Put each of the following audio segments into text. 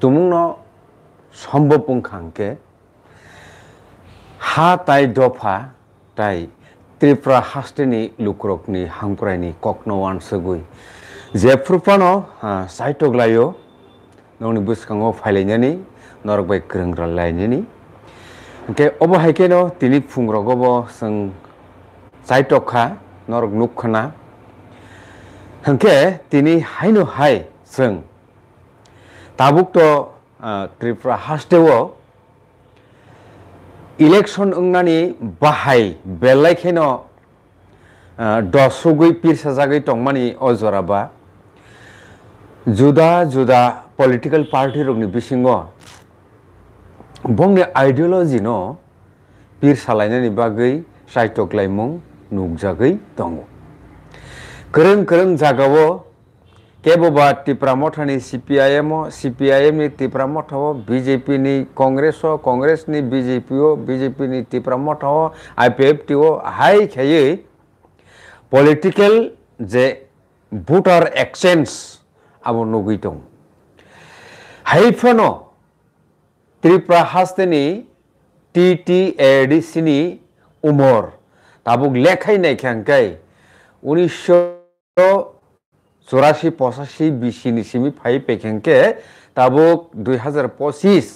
तुमुंगनो सम्भव बुंखांके हा ताई दफा ताई त्रिपुरा हास्टेनि लुक्रकनि हांप्रायनि ककनवान सगुई जेफ्रुपानो साइटोग्लायो नोंनि बुसखाङाव फायलायनानै नरबाय गोरोंग्रा लायनानै के अबहायकेनो तिनि फुंग्रगबो जों साइटोखा नरक नुखना हंके तिनि हायनो हाय जों ताबुक तो त्रिपुरा हास्टेवो इलेक्शन अंगनानि बाहाय बेलायखेनो दसुगै पिरसाजागै तंमानि अजराबा जुदा जुदा पॉलिटिकल पार्टी रंनि बिसिङो बंनि आइडियोलॉजी नो पिरसालायनायनि बागै साइटोग्लायमुं नुगजागै दङ गोरों गोरों जागावो केबोबा त्रिपुरा मथानि CPIM नि त्रिपुरा मथाव BJP नि कांग्रेस नि BJP नि त्रिपुरा मथाव IPFT हाय खायै पॉलिटिकल जे वोटर एक्सचेंज आबो नुगै दं हायफोनो त्रिपुरा हास्टेनि TTADC नि उमर ताबुक लेखाय नायखांखाय 1984-85 बिसिनि सिमी फाइ पेखेंके ताबुक 2025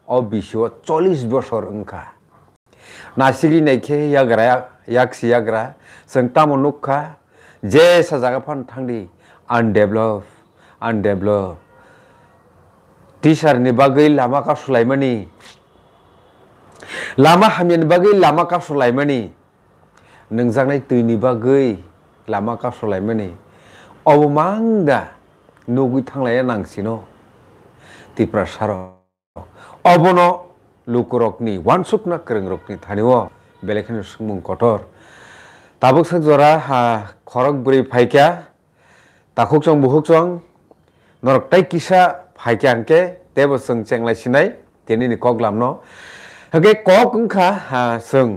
और बिसियो 40 बছর अंका नासिगी नायखे यागसी याग्रा जों तामो नुखा जे साजागा फान थांदी अनडेभलप टीचार नि बागै लामा कासुलायमानि लामा हामिनि बागै लामा कासुलायमानि नोंजांनाय दैनि बागै लामा कासुलायमानि अबमांदा नुगै थांलाया नांसिनो त्रिपुरा सारो अबनो लुकुरकनि वानसुकना गोरोंरकनि थानियो बेलेखानि सुमुं कटर ताबुक संजरा खरक बुरै फाइक्या ताखुकजों बुहुकजों नरकताय किसा फाइक्यांके तेबो जों चेंलायसिनाय तेनिनि कगलामनो हगे कक अंखा जों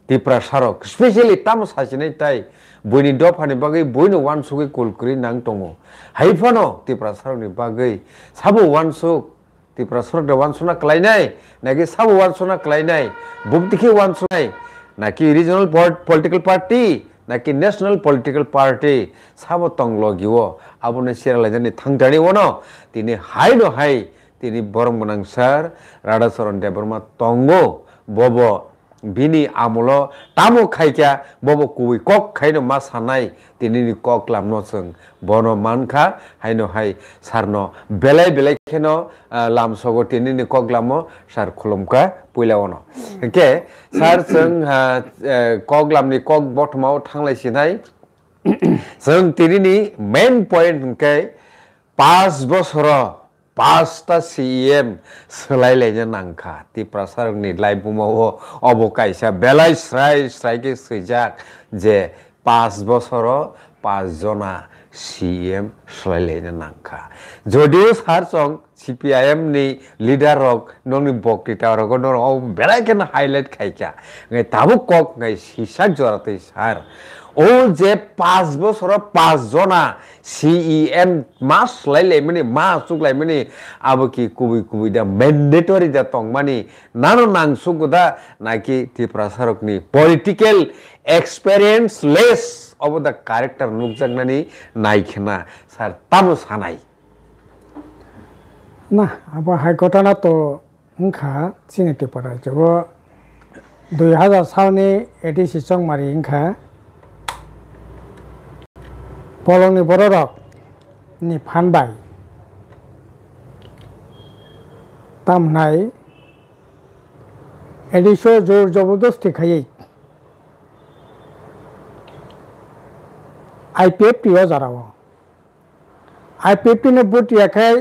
त्रिपुरा सारक स्पेशली ताम सासिनाय ताय बयनि दफानि बागै बयनो वानसुकै कुलकुरि नां दङ हायफानो त्रिपुरा सारकनि बागै साबो वानसुक त्रिपुरा सारक वानसुना क्लायनाय नाकि साबो वानसुना क्लायनाय बुकदिखे वानसुनाय नाकि रिजनल पॉलिटिकल पार्टी नाकि नेशनल पॉलिटिकल पार्टी साबो तंगलगिवो आबुने सेरालायनानै थांदानि वनो तिनि हायनो हाय तिनि बरम गोनां सार राधाचरण देबबर्मा तंगो बबो बिनि आमुलो तामो खायक्या बबो कुबै कक खायनो मा सानाय तिनि कक लामनो जों बनो मानखा हायनो हाय सारनो बेलाय बेलाय खेनो लामसगो तिनि कक लामो सार खुलुमका पुइलावनो के सार जों कक लामनि कक बटमाव थांलायसिनाय जों तिनि मेन पॉइंट के 5 बছर 5टा CEM सोलायलायनो नांखा त्रिपुरा सारकनि लाइफुमाव अबकायसा बेलाय स्राय सैजाक जे 5 बছर 5 जना CEM सोलायलायनो नांखा जदिও सारजों CPIM नि लीडर रक नोंनि बक्तिता रक बेलायखेनो हाइलाइट खायखा ताबो कक हिसाब जरातै सार ओ जे 5 बছर 5 जना CEM मास लायलायमानि मा सुगलायमानि आबोकि कुबै दा मैंडेटरी दा तंगमानि नानो नांसुगो दा नाकि त्रिपुरा सारकनि political experience less of the character नुकजागनानि नायखेना सार तामो सानाय ना अब हाइकटना तो उनखा सिनेटे पड़ा जब 2000 सालनि एडिसि चंमारि उनखा पलंनि बररक नि फानबाय तामनाय एडिसो जोर जबरदस्ती खायै IPFT जाराव IPFT ने बुटिया खाय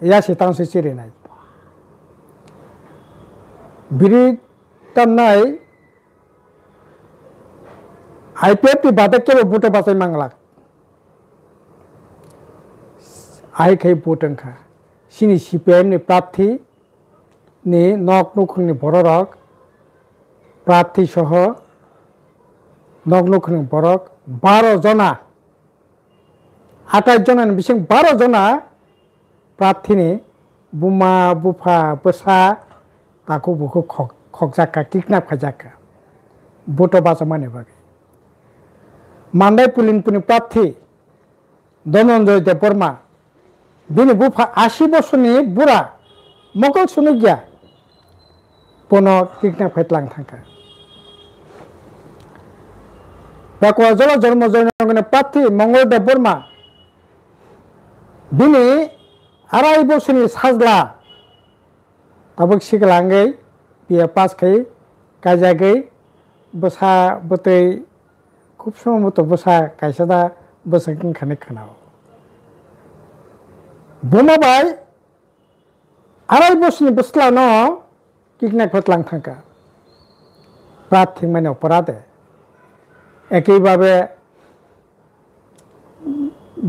या सितां से सिरिनाय बिरि तमनाय IPFT बादक के बुटे बासै मांगला आई खाय बुटंखा सिनि CPIM नि प्रार्थी नि नक नुखनि बररक प्रार्थी सह नक नुखनि बरक 12 जना 28 जना बिसिं 12 जना प्रार्थीनि बुमा बुफा बोसा ताको बुखो खकजाका किडनैप खाजाका बोटो बासा माने बागे मान्दाय पुलिनपुनि प्रार्थी धनन्जय देबबर्मा बिनि बुफा 80 बोसोरनि बुरा मकल सुनो गया पनो किडनैप खायतलां थांका बाकवा जला जन्म जयनगने प्रार्थी मंगल देबबर्मा बिनि 2.5 बोसोरनि साजला ताबुक सिगलांगै बिया पास खाय काजागै बसा बतै खूब समय मत बसा कायसादा बसा खाने खानाव बुमा बाय 2.5 बोसोरनि बसला न किडनैप खायतलां थांका प्रार्थी माने अपराधे একইভাবে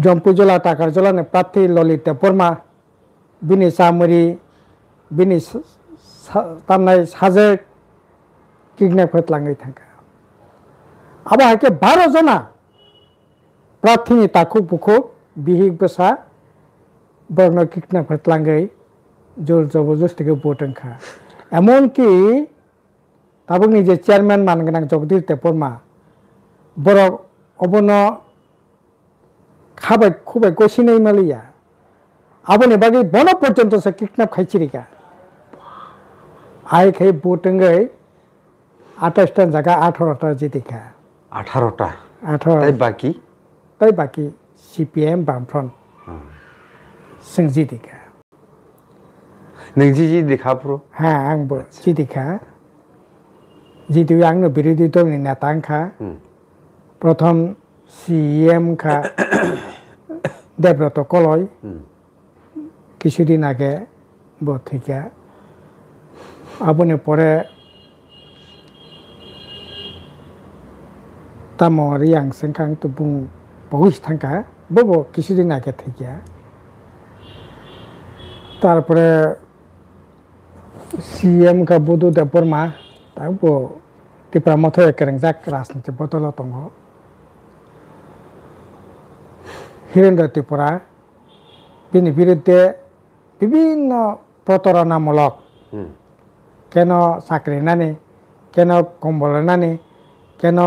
জম্পু জেলা টাকার জেলার প্রার্থী ললিত দেববর্মা বিনি চামরি বিনি তামনাই সাজে কিডন্যাপ খায়তলাङै थांका আবার হাকে 12 जना প্রার্থীনি তাকুক বুকুক বিহিক বসা বর্ণ কিডন্যাপ খায়তলাङै জোর জবরদস্তিকে বোটংখা এমনকি তাবুকনি যে চেয়ারম্যান মানগোনাं জগদীশ দেববর্মা বড় অবন খাবাই খুবই গছিनै মালিয়া আবনে বাকি বন পর্যন্ত সে কিডন্যাপ খাইছিরিকা আই খাই বোটংগै 28টা জায়গা 18টা জিতিকা 18টা 18 তাই বাকি সিপিএম বামফ্রন্ট जों जिदिका नों जिदिखा प्रो हाँ आंबो जिदिखा जिदि आंनो बिरोधी दलनि नेतांखा प्रथम सीएम खा देबब्रत कलय কিছুদিন আগে বথিকা আপনি পরে তামরি আংসংখাং তো বুং বহুস থাকা ববো কিছুদিন আগে থেকে তারপরে সিএম কা বুধু দেববর্মা তারপর ত্রিপুরা মতো একরেংজাক রাজনীতি বদল দङ হিরেন্দ্র ত্রিপুরা बिनि बिरुद्धे विभिन्न प्रतारणामूलक केन साख्रि होनानै केन कम्बल होनानै केन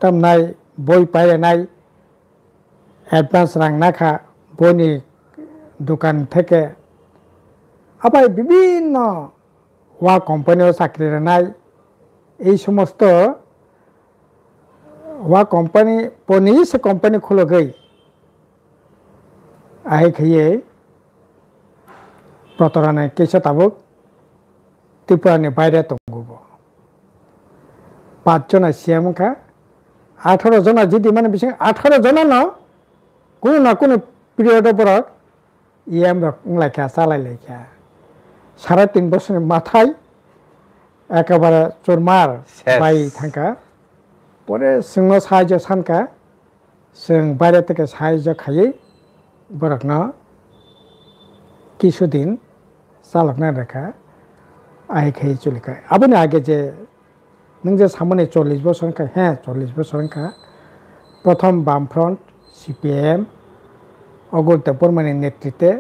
तामनाय बय बायनाय एडभान्स रां नाखा बयनि दোকান থেকে আবার বিভিন্ন ওয়া কোম্পানিও চাকরি নাই এই সমস্ত ওয়া কোম্পানি পনিস কোম্পানি খুলে গই আই খাইয়ে প্রতারণায় কেসে তাবুক ত্রিপুরানি বাইরে দंगब 5 जना সিএম খা 18 जना যদি মানে বিশেষ 18 जना ন কোনো না কোনো পিরিয়ড পর ইএম রকমলাইখা চালাইলাইখা 3.5 বছরের মাথায় একেবারে চোরমার বাই থাকা পরে जोंनो সাহায্য সানকা जों বাইরে থেকে সাহায্য খাইয়ে বরকনা কিছুদিন চালকনা রেখা আই খাই চলিকা আপনি আগে যে नों যে সামনে 40 বছর কা হ্যাঁ 40 বছর কা প্রথম বামফ্রন্ট সিপিএম অগর দেববর্মানি নেতৃত্বে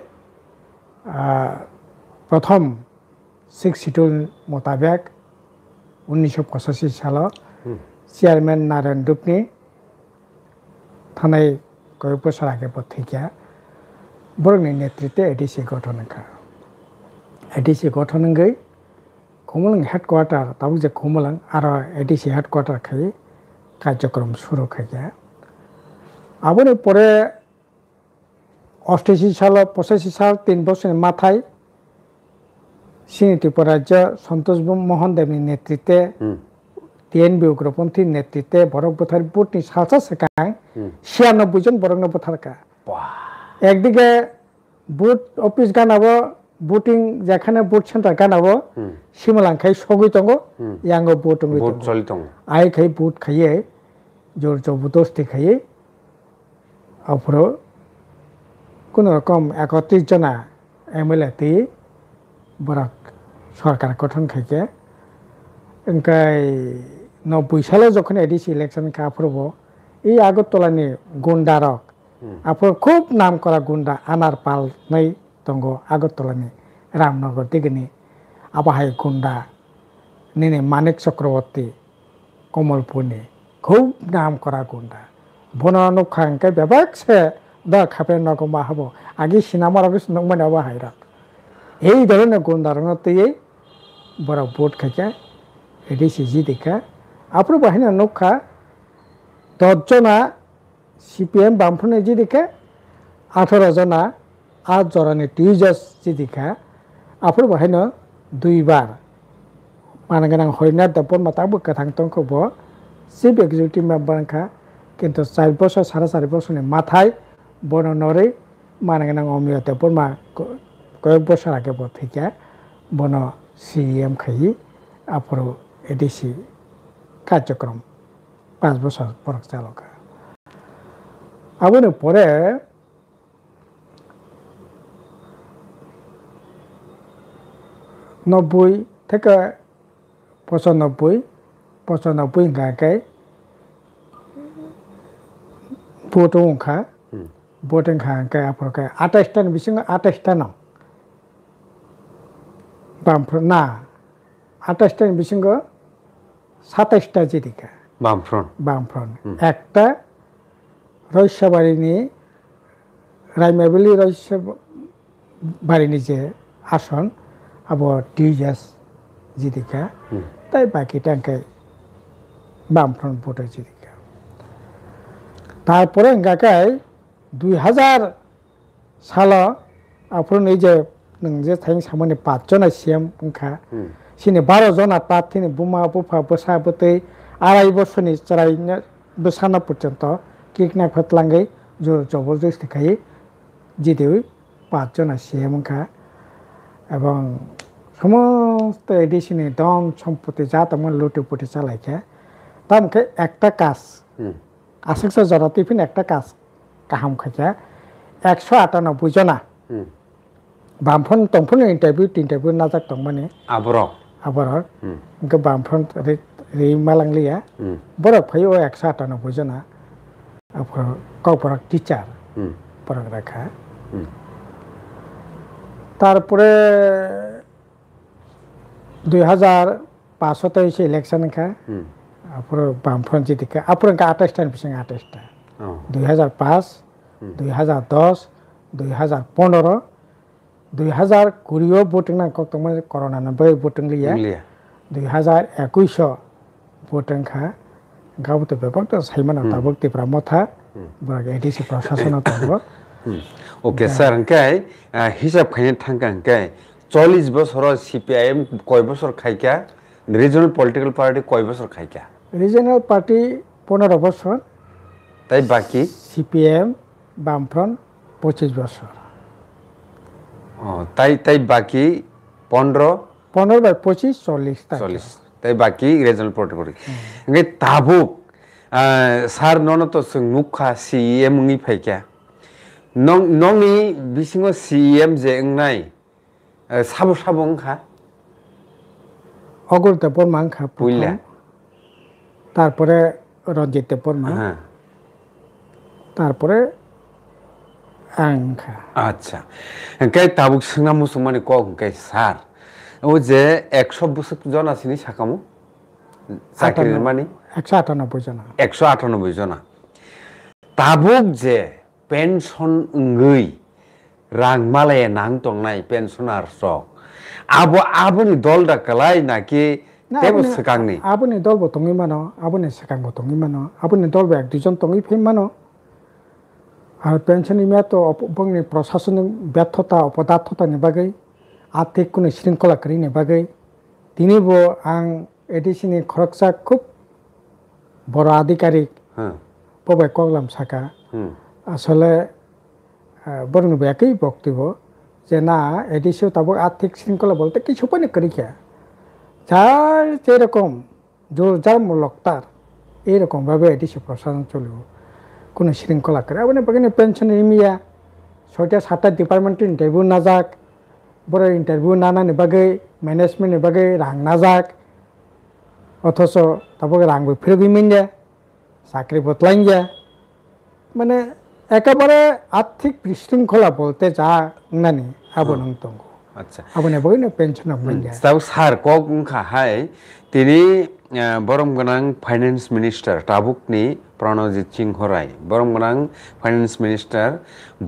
প্রথম 6 শিডিউল মোতাবেক 1985 সালে চেয়ারম্যান নারায়ণ দুপনি থানায় কয়েক বছর আগে পথিকা বরংনি নেতৃত্বে এডিসি গঠন খা এডিসি গঠন গই কমলং হেডকোয়ার্টার তাবুক যে কমলং আর এডিসি হেডকোয়ার্টার খাই কার্যক্রম শুরু খাইয়া আবনি পরে 88 সাল 85 সাল 3 বছরের মাথায় ত্রিপুরা রাজ্য সন্তোষ মোহন দেবনি নেতৃত্বে টিএনবি উগ্রপন্থী নেতৃত্বে বরক বথার বুটনি সালসা সেকাং 96 জন বরং বথারকা একদিকে বুট অফিস গানাবো বুটিং যেখানে বুট সেন্টার গানাবো সিমলাংখাই সগৈ দङ ইয়াঙ্গ বুট চলি দङ আই খাই বুট খাইয়ে জোর জবরদস্তি খাইয়ে আপর কোন রকম 31 जना এমএলএ তি বরক সরকার গঠন খাইকে ওংকাই 90 সালে যখন এডিসি ইলেকশন কা পড়ব এই আগরতলানি গুন্ডারক আপর খুব নাম করা গুন্ডা আনার পাল নাই tongo Agartala Ramnagar digini abahai gunda nini Manik Chakraborty Komalpurni খুব নাম করা গুন্ডা বনানো খাঙ্কে বেবাকছে দা খাপে নকম বাহাবো আগে সিনেমার আগে মানে বাহাইরা এই ধরনের গুন্ডার মধ্যে বড় বোট খাইকা এটি সিজি দেখা আপনার বাহিনী নৌকা 10 জনা সিপিএম বামফ্রন্টের জি দেখে 18 জনা 8 জরানি টিউজার্স জি দেখা আপনার বাহিনী 2 বার মানে গোনাं হরিনাথ দেবন মাতাবো गोथां तंखौबो চিফ এক্সিকিউটিভ মেম্বার খা কিন্তু 4 বছর 4.5 বছরের মাথায় বননরে মানে গোনাं অমিয় দেবন মা কয়েক বছর আগে থেকে বন সিএম খাই আপনার এডিসি কার্যক্রম 5 বছর পর চালকা আবুনে পরে নব্বই থেকে 95 গাকে ভোটং খা ভোটিং খাকে আপনার 28টা বিসিং 28টা নাম বামফ্রন্ট না 28টা বিসিং 27টা জিদিকা বামফ্রন্ট একটা রহস্যবাড়িনী রাইমাবিলি রহস্যবাড়িনী যে আসন আবার টিউজার্স জিদিকা তাই বাকি টাঙ্কে বামফ্রন্ট ভোটের জিদিকা তারপরে গাকায় 2000 সাল আপনার এই যে যে থাই সামনে 5 জনা সিএম খা সিনে 12 জনা প্রার্থী বুমা বুফা বসা বতে 2.5 বছরনি চড়াইনা বসানা পর্যন্ত কিকনা ফতলাঙ্গে জোর জবরদস্তি খাই জিতে 5 জনা সিএম খা এবং সমস্ত এডিশনে দম সম্পত্তি যা তেমন লুটেপুটে চালাইছে তামকে একটা কাজ আশেকশো জনাতে ফিন একটা কাজ কাহাম খাইছে 198 জনা বামফ্রন্ট তংফ্রন্ট ইন্টারভিউ নাজাক দं মানে আবার বামফ্রন্ট রে মালাंगलिया বরক ফাইও 198 জনা কপরাক টিচার পরাক রাখা তারপরে 2005 ইলেকশন খা আপনার বামফ্রন্ট জিদিকা আপনার 28টা পিছিয়ে 28টা 2005 2010 2015 2020 ভোটিং না কত মানে করোনা না বই ভোটিং লিয়া 2021 ভোটিং খা গাবতে ব্যাপক তো সাইমানা তাবকতি প্রামথা বড় এডিসি প্রশাসন তব ওকে স্যার আঙ্কাই হিসাব খাইনে থাঙ্কা আঙ্কাই 40 বছর সিপিআইএম কয় বছর খাইকা রিজনাল পলিটিক্যাল পার্টি কয় বছর খাইকা রিজনাল পার্টি 15 বছর তাই বাকি সিপিএম বামফ্রন্ট 25 বছর তাই বাকি 15 বাই 25 40 তাই বাকি রিজনাল পলিটিক্যাল পার্টি তাবুক স্যার ননত মুখা সিএম নি ফাইকা নংনি বিসিङाव সিএম যে নাই সাবং খা অগর দেববর্মা খা পুইলা তারপরে রঞ্জিত দেববর্মা তারপরে আংখা আচ্ছা এঙ্কাই তাবুক সিংনা মুসুমানি ক এঙ্কাই স্যার ও যে 100 বছর জন আসিনি সাকামু চাকরির মানে 198 জনা 198 জনা তাবুক যে pension ngui rang malaya nang tongnai pensioner sok aboni dolda kalai naki tebo sekangni aboni dolbo tongi mano aboni sekangbo tongi mano aboni dolbo ek dujon tongi phim mano আর পেনশন ইমা তো বংনি প্রশাসনিক ব্যর্থতা অপদার্থতা নি বাগৈ আর্থিক কোনো শৃঙ্খলা করি নি বাগৈ তিনিবো আং এডিসিনি খরকসা খুব বড় আধিকারিক পবাই কগলাম সাকা আসলে বরং একই বক্তব্য যে না এডিসিও তাবো আর্থিক শৃঙ্খলা বলতে কিছু পানি করি খেয়া যার যেরকম জোর যার মূলক তার এইরকমভাবে এডিসি প্রশাসন চলব কোনো শৃঙ্খলা করে আপনি বাগানে পেনশন ইমিয়া 6টা 7টা ডিপার্টমেন্টের ইন্টারভিউ না যাক বড় ইন্টারভিউ না বাগে ম্যানেজমেন্ট বাগে রাং না যাক অথচ তারপরে রাংবো ফিরে মিন যায় চাকরি বদলাইন যায় মানে একেবারে আর্থিক বিশৃঙ্খলা বলতে যা নানি আবো নং দङ আচ্ছা আবনে বইনো পেনশন বইয়া তাও স্যার কক হাই তিনি বরম গোনাং ফাইন্যান্স মিনিস্টার টাবুকনি প্রণজিৎ সিংহ রায় বরম গোনাং ফাইন্যান্স মিনিস্টার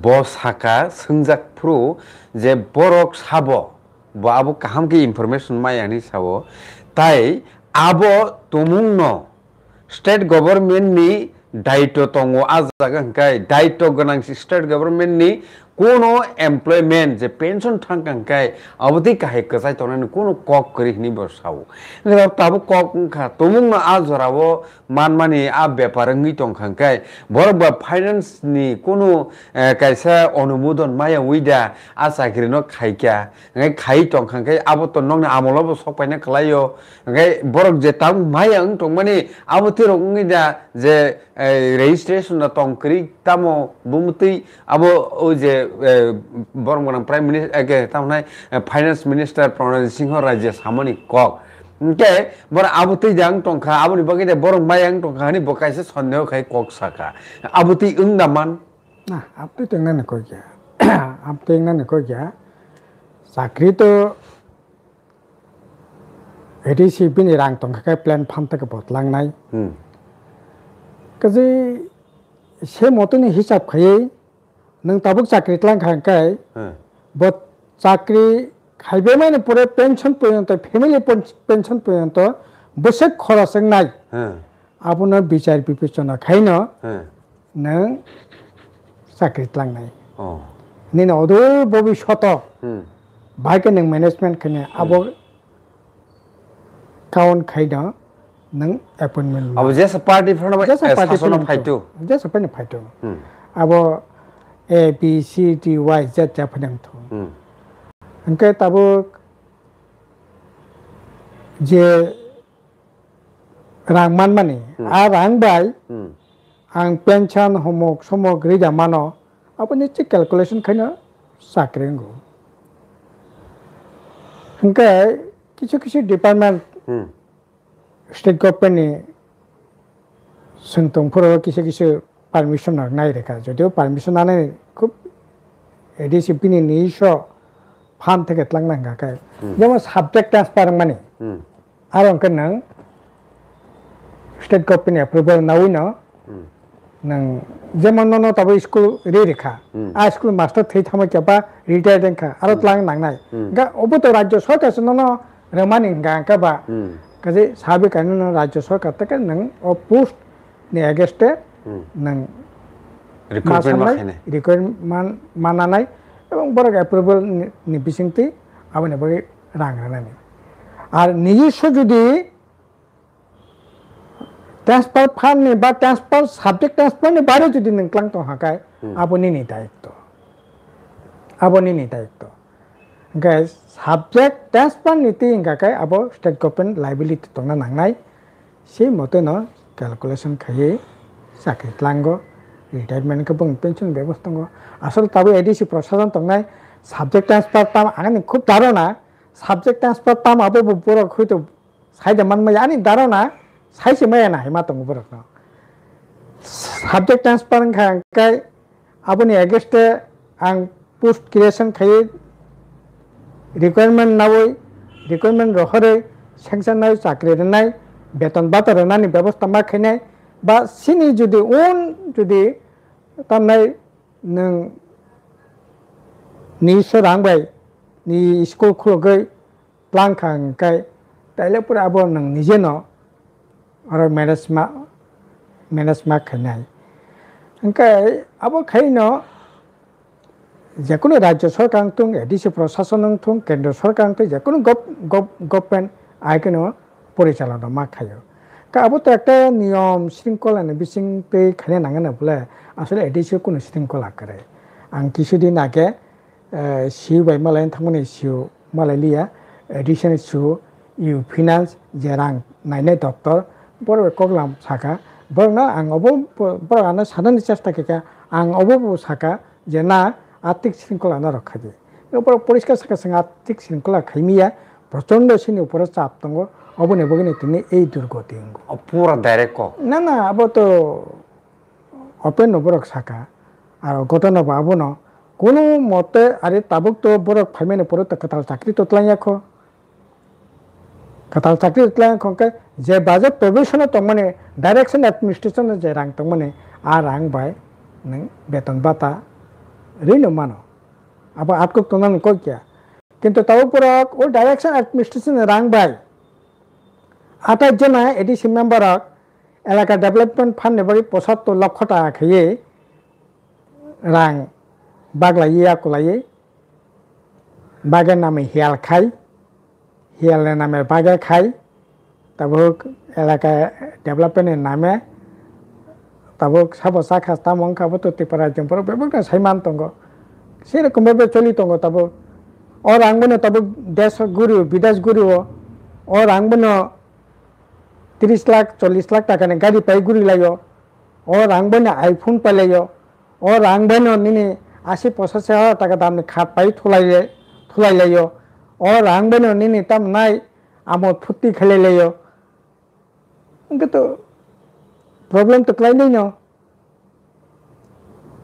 বস হাকা सोंजाकफ्रु যে বরক সাবো বা আবো কাহামকে ইনফরমেশন মায়ানি সাবো তাই আবো তমুংন স্টেট গভর্নমেন্টনি দায়িত্ব দङ আজাগাंखाय দায়িত্ব गोनां स्टेट गभर्नमेंटनि কোনো এমপ্লয়মেন্ট যে পেনশন থাকাंखाय अबधि काहे कसाय तोनानि कोनो कक करिनि बसाव ताबो कक खा तमुंनो आजरावो मानमानि आ बेपारंगि दंखांखाय बरबा फाइनान्स नि कोनो कायसा अनुमोदन माया उइदा आ साख्रिनो खायका ngai खाय दंखांखाय आबो तो नंनि आमलाबो सपायना खलायो ngai बरक जे तां माया ओं दंमानि आबो तिरंगि दा जे रेजिस्ट्रेशन ना तंक्रि तामो बुमति आबो ओ जे বরং প্রাইম মিনিস্টার তামনাই ফাইন্যান্স মিনিস্টার প্রণজিৎ সিংহ রাজ্য সামনি কক কে বড় আবুতি জাং টংখা আবুনি বগে বরং মায়াং টংখা नि বকাইছে সন্দেহ খাই কক সাকা আবুতি ওং নামান না আপনি তো না কই গিয়া আপনি না কই গিয়া চাকরি তো এডিসি বিনি রাং টংখা প্ল্যান ফান্ড থেকে বদলাंनाय কাজে সে মতনি হিসাব খাই नों ताबुक चाकरी खांखाय बट चाकरी खाइबे माने पुरे पेंशन पर्यंत फैमिली पेंशन पर्यंत बोसे खरच नाय आबुनो बिचार बिपेचना खायन नों चाकरी लांनाय निन अदूर भविष्यत बाइक नों मैनेजमेंट खने आबो काउंट खायन नों अपॉइंटमेंट अब जैसे पार्टी फ्रंट सासना फाइटो जैसे पार्टी फाइटो आबो A, B, C, D, Y, Z जाफैदों ओंखाय ताबो जे रां मानमानि आ रां बाय आं पेंशन हमक समक रिजा मानो आबो निश्चय कैलकुलेशन खायनो साख्रिंगो ओंखाय किछु किछु डिपार्टमेंट स्टेट गभर्नमेंटनि सोंथंफोराव किछु किछु পারমিশন নাই রেখা যদিও পারমিশন আনে খুব এডিসিপিনি নিশ ফান্ড থেকে লাংনাঙ্গাকাय যেমন সাবজেক্ট ট্রান্সফার মানে আর অঙ্কে নং স্টেট গভর্নমেন্ট অ্যাপ্রুভাল নাউইনো नों जेमन न तब स्कुल रेखा आ स्कुल मास्टर थै थामै केबा रिटायर्ड देंखा आरो लांग नांनाय गा अबो तो राज्य सरकार न रमानि गांका बा काजे साबे कान राज्य सरकार तक नों अ पोस्ट नि अगेस्टे नों रिक्वायरमेंट मानानाय एवं बरक एप्रुवल नि बिसिंति आबने बगे रां रानानै आरो निजिस्व जुदि ट्रांसफार फान्ड नि बा ट्रांसफार सब्जेक्ट ट्रांसफार नि बारे जुदि नों क्लां तो हाकाय आबनि नि दायित्व ओंखाय सब्जेक्ट ट्रांसफार नीति इंगाकाय आबो स्टेट गवर्नमेंट लायबिलिटी तंना नांनाय से मते न कैलकुलेशन खायै साख्रि क्लांगो रिटायरमेंट को बंग पेंशन व्यवस्था गो आसल ताबो एडिसि प्रशासन तंनाय सब्जेक्ट ट्रांसफार ताम आंनि खूब दारोना सब्जेक्ट ट्रांसफार ताम आबो बर खैतो साइड मान आनि दारोना साइसे मायाना हेमा तंगो बरक न सब्जेक्ट ट्रांसफार खाय आबनि अगेस्ट आं पोस्ट क्रिएशन खायै रिक्वायरमेंट नावै रिक्वायरमेंट रहरै सेंक्शन नाय चाकरि रनाय बेतन बात रनानि व्यवस्था मा खैनाय बा सिनि जुदि उन जुदि तामनाय नों निसो रांबाय नि स्कुल खुलगै प्लान खांकाय ताइले पुरा आबो नों निजे न आरो मैनेजमा खैनाय ओंखाय आबो खैनो जेकुनु राज्य सरकार तुं एडिसि प्रशासन तुं केंद्र सरकार तुं जेकुनु गवर्नमेंट आइकेनो परिचालना मा खायो का आबो तो एक नियम शृंखला ने बिसिंते खाने नांगन बोले आसले एडिसि कुनु शृंखला करे आं किछुदिन आगे सिउ बाय मालाय थांमोन सिउ मालायलिया एडिसन सिउ इउ फाइनान्स जे रां नायनाय दप्तर बर कगलाम साका बरना आं अबो बरानो साननि चेष्टा केका आं अबो साका जे ना आर्थिक शृंखला न रखा दे ऊपर परिष्कार साका संग आर्थिक शृंखला खाइमिया प्रचंड सिनि ऊपर चाप दंगो अबने बगने तिनि ए दुर्गति पूरा डायरेक्ट को ना अब तो ओपन नबरक साका আর ঘটনা বাবু ন কোনো মতে আরে তাবুক তো বড় ফাইমেনে পরে তো কাতাল চাকরি তো তলাই রাখো কাতাল চাকরি তলাই রাখো যে বাজেট প্রভিশনে তো মানে ডাইরেকশন অ্যাডমিনিস্ট্রেশনে যে রাং তো মানে আর রাং বাই নों বেতন ভাতা ঋণ মানো আবার আটকুক তো নন কই কিয়া কিন্তু তাও পরে ও ডাইরেকশন অ্যাডমিনিস্ট্রেশনে রাং বাই 28 জন এডিসি মেম্বার এলাকা ডেভেলপমেন্ট ফান্ড এবারে 75 লক্ষ টাকা খেয়ে রাং বাগলাইয়ে আকুলাইয়ে বাগের নামে হিয়াল খাই হিয়ালের নামে বাগে খাই তারপর এলাকায় ডেভেলপমেন্টের নামে তারপর সাবো শাখা তামং খাবো তো ত্রিপুরা জম্পর বেবটা সাইমান তঙ্গ সেরকম ভাবে চলি তঙ্গ তারপর ও রাংবনে তারপর দেশ গুরু বিদেশ গুরু ও রাংবনে 30 লাখ 40 লাখ টাকা গাড়ি পাই ঘুরি লাইও ও রাংবনে আইফোন পাইলাইও ও রাংবনে নিনি 80-85 টাকা দাম খাট পাই থুলাই লাইও ও রাংবনে নিনি তাম নাই আমো ফুটি খেলে লাইও কিন্তু প্রবলেম তো ক্লাই নেই ন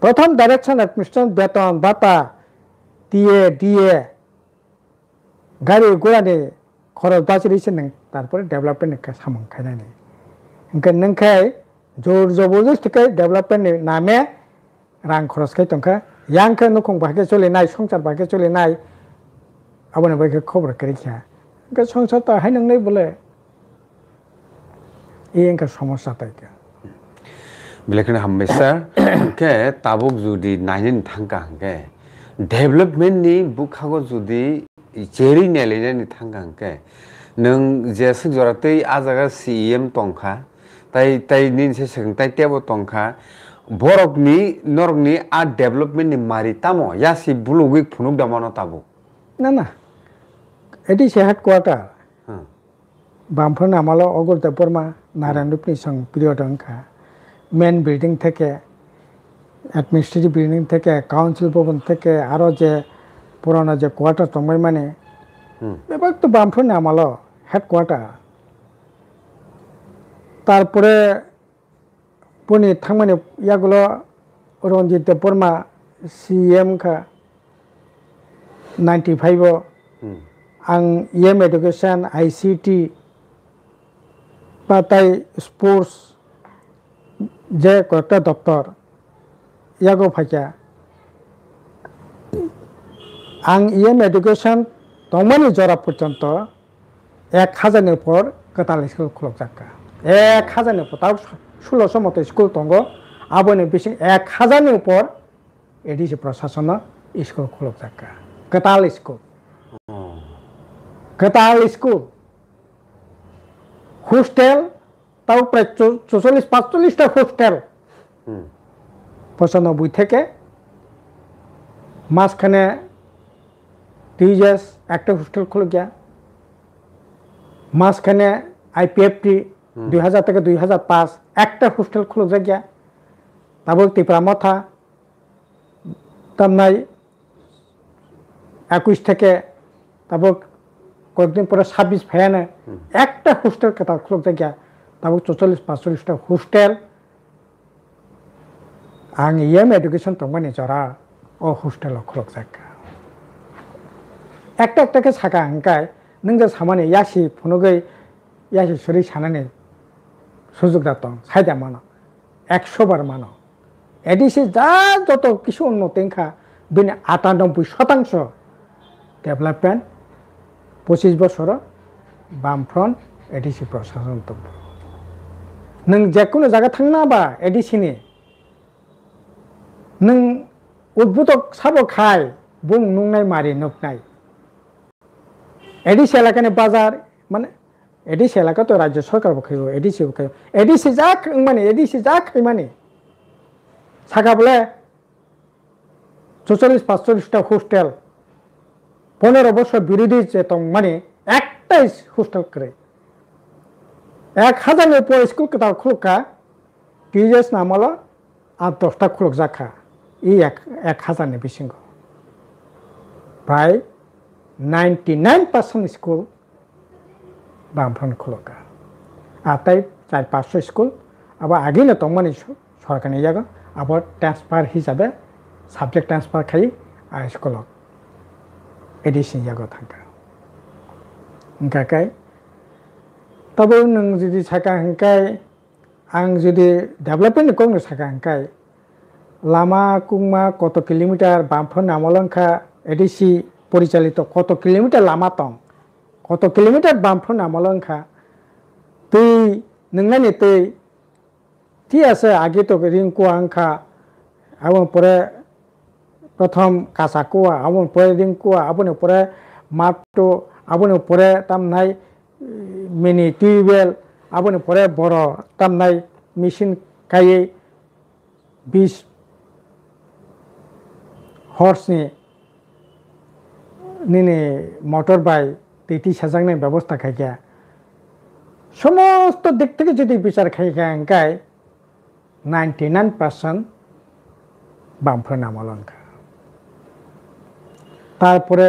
প্রথম ডাইরেকশন অ্যাডমিনিস্ট্রেশন বেতন ভাতা দিয়ে গাড়ি ঘোড়া দিয়ে খরচ বাঁচিয়েছে নों তারপরে ডেভেলপমেন্ট সামন খাইনাই নেই नोंखाय জোর জবরদস্তিকে ডেভেলপমেন্ট নামে রাং খরচ খাই তংখা ইয়াংখে নখং বাকে চলে নাই সংসার বাকে চলে নাই আবনে বাকে খবর করে খিয়া সংসার তো হাই নংनै বলে এই এনকা সমস্যা তাইকা बेलेखने हमेशा के ताबुक जुदी नायन थांगा के डेवलपमेंट नि बुखागो जुदी जेरी नेलेने नि थांगा के नों जे सजरातै आजागा सीएम तंखा ताई नि से सोंताय टेबो तंखा बरकनि नरकनि आ डेवलपमेंट नि मारि तामो यासि बुलुगि फुनुक दामानो ताबु ना एदि से हेडक्वार्टर बामफोर नामालो अगरदा बर्मा नारायणरुपनि सं पिरियड अंखा मेन बिल्डिंग থেকে অ্যাডমিনিস্ট্রেটিভ বিল্ডিং থেকে কাউন্সিল ভবন থেকে আরো যে পুরানো যে কোয়ার্টার তমাই মানে এবার তো বামফোর নামালো হেডকোয়ার্টার তারপরে পুনি থাংমানে ইয়াগুলো রঞ্জিত বর্মা সিএম খা 95 आं इएम एडुकेशन आईसीटी पाताई स्पोर्ट्स जे कয়েকটা দপ্তর ইয়াগো ফাইকা आं इएम एडुकेशन तमानि जरा पर्यन्त 1000 नि উপর কাতাল স্কুল খুলক জাকা 1000 नि উপর তাও 1600 মতো স্কুল তঙ্গ আবনে বেশি 1000 नि উপর এডিসি প্রশাসন স্কুল খুলক জাকা কাতাল স্কুল কাতাল স্কুল হোস্টেল তাও প্রায় 44-45টা হোস্টেল 95 থেকে মাঝখানে টিএস একটা হোস্টেল খুলে গিয়া মাঝখানে আইপিএফটি 2000 থেকে 2005 একটা হোস্টেল খুলে গিয়া তারপর ত্রিপুরা মথা তামনাই 21 থেকে তারপর কয়েকদিন পরে 26 ফেয়ানে একটা হোস্টেল কাতাল খুলে গিয়া তারপর 44-45টা হোস্টেল आं इएम एडुकेशन तंगमानि जरा ओ हस्टेल खुलक जाका একটা একটাকে সাকা আঙ্কায় नों যে সামানে ইয়াসি ফনুগৈ ইয়াসি সরি সানানে সুযোগ দাতং সাইদা মানো 100 বার মানো এডিসি যা যত কিছু উন্নতিংখা বিনে 98% ডেভেলপমেন্ট 25 বছর বামফ্রন্ট এডিসি প্রশাসন তো नों যে কোনো জায়গা থাকনা বা এডিসিনি नों उद्बुतक साबो खाय बुं नुंनाय मारि नुकनाय एडिसि एलाकानि बाजार माने एडिसि एलाका तो राज्य सरकार बखायो एडिसि जाक माने एडिसि जाक माने सागाबले 44-45টা হোস্টেল 15 বছর বিরোধী চেতং মানে একটাই হোস্টেল করে 1000 এর উপর স্কুল কাতাল খুলকা টিএস নামালো আর 10টা খুলক জাখা এই 1000 नि बिसिंग प्राय 99% स्कूल बामफ्रन खुलका आताई 400-500 स्कूल अब आगे न तंगमानि सरकारनि जागा अब ट्रांसफार हिसाबै subject transfer khai a school edition jago thangka hingka kai tabo nang jodi saka hingkai ang jodi development kong saka hingkai lama kungma koto kilometer bamphon amolongkha edisi পরিচালিত কত kilometre Lama তং কত কিলোমিটার বামফ্রন আমলংখা তুই নংনানি তুই ঠিক আছে আগে তো রিংকু আংখা এবং পরে প্রথম কাঁচাকুয়া এবং পরে রিংকুয়া এবং পরে মাপটো এবং পরে তামনাই মিনি টিউবওয়েল এবং পরে বড় তামনাই মেশিন কায়ে 20 হর্সনি নিনে মোটর বাই তেটি সাজাংনাই ব্যবস্থা খাইকা সমস্ত দিক থেকে যদি বিচার খাইকা আঙ্কায় 99% বামফ্রন আমলংখা তারপরে